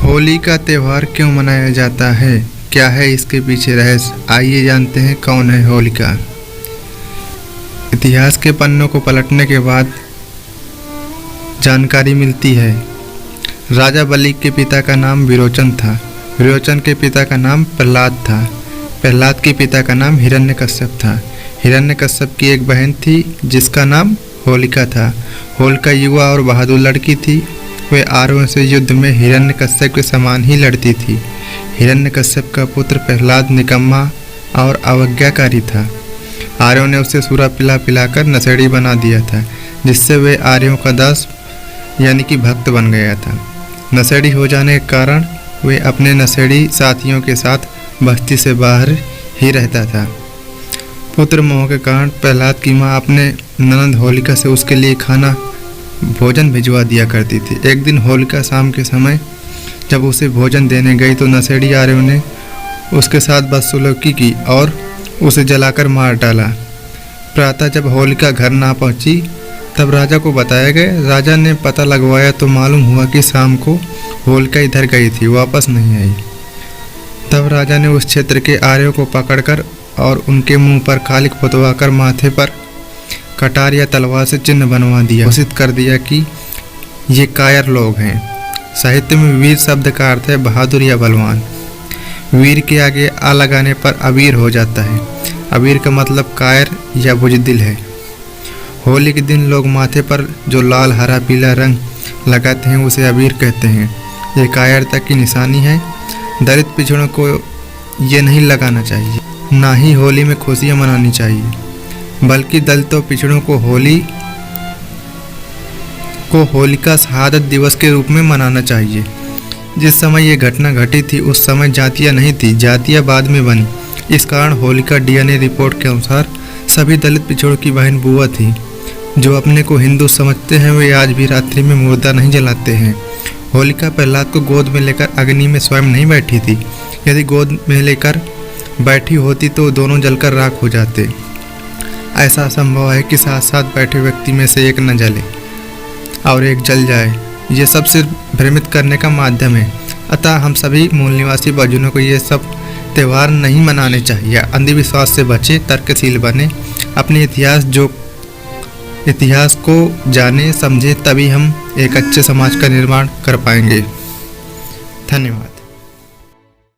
होली का त्यौहार क्यों मनाया जाता है? क्या है इसके पीछे रहस्य? आइए जानते हैं कौन है होलिका। इतिहास के पन्नों को पलटने के बाद जानकारी मिलती है। राजा बलि के पिता का नाम विरोचन था। विरोचन के पिता का नाम प्रहलाद था। प्रहलाद के पिता का नाम हिरण्यकश्यप था। हिरण्यकश्यप की एक बहन थी जिसका नाम होलिका था। होलिका युवा और बहादुर लड़की थी। वे आर्यों से युद्ध में हिरण्यकश्यप के समान ही लड़ती थी। हिरण्यकश्यप का पुत्र प्रहलाद निकम्मा और अवज्ञाकारी था। आर्यों ने उसे सूरा पिला पिलाकर नशेड़ी बना दिया था, जिससे वे आर्यों का दास यानी कि भक्त बन गया था। नशेड़ी हो जाने के कारण वे अपने नशेड़ी साथियों के साथ बस्ती से बाहर ही रहता था। पुत्र मोह के कारण प्रहलाद की माँ अपने ननद होलिका से उसके लिए भोजन भिजवा दिया करती थी। एक दिन होलिका शाम के समय जब उसे भोजन देने गई तो नशेड़ी आर्यों ने उसके साथ बदसलूकी की और उसे जलाकर मार डाला। प्रातः जब होलिका घर ना पहुंची तब राजा को बताया गया। राजा ने पता लगवाया तो मालूम हुआ कि शाम को होलिका इधर गई थी, वापस नहीं आई। तब राजा ने उस क्षेत्र के आर्यों को पकड़कर और उनके मुंह पर कालिक पुतवाकर माथे पर कटार या तलवार से चिन्ह बनवा दिया। घोषित कर दिया कि ये कायर लोग हैं। साहित्य में वीर शब्द का अर्थ है बहादुर या बलवान। वीर के आगे आ लगाने पर अबीर हो जाता है। अबीर का मतलब कायर या बुजदिल है। होली के दिन लोग माथे पर जो लाल हरा पीला रंग लगाते हैं उसे अबीर कहते हैं। ये कायरता की निशानी है। दलित पिछड़ों को ये नहीं लगाना चाहिए, ना ही होली में खुशियाँ मनानी चाहिए, बल्कि दलितों पिछड़ों को होलिका शहादत दिवस के रूप में मनाना चाहिए। जिस समय ये घटना घटी थी उस समय जातियाँ नहीं थी, जातियाँ बाद में बनी। इस कारण होलिका डीएनए रिपोर्ट के अनुसार सभी दलित पिछड़ों की बहन बुआ थी। जो अपने को हिंदू समझते हैं वे आज भी रात्रि में मुर्दा नहीं जलाते हैं। होलिका प्रहलाद को गोद में लेकर अग्नि में स्वयं नहीं बैठी थी। यदि गोद में लेकर बैठी होती तो दोनों जलकर राख हो जाते। ऐसा संभव है कि साथ साथ बैठे व्यक्ति में से एक न जले और एक जल जाए। ये सब सिर्फ भ्रमित करने का माध्यम है। अतः हम सभी मूल निवासी बजुनों को ये सब त्यौहार नहीं मनाने चाहिए। अंधविश्वास से बचे, तर्कशील बने, अपने इतिहास को जाने समझे, तभी हम एक अच्छे समाज का निर्माण कर पाएंगे। धन्यवाद।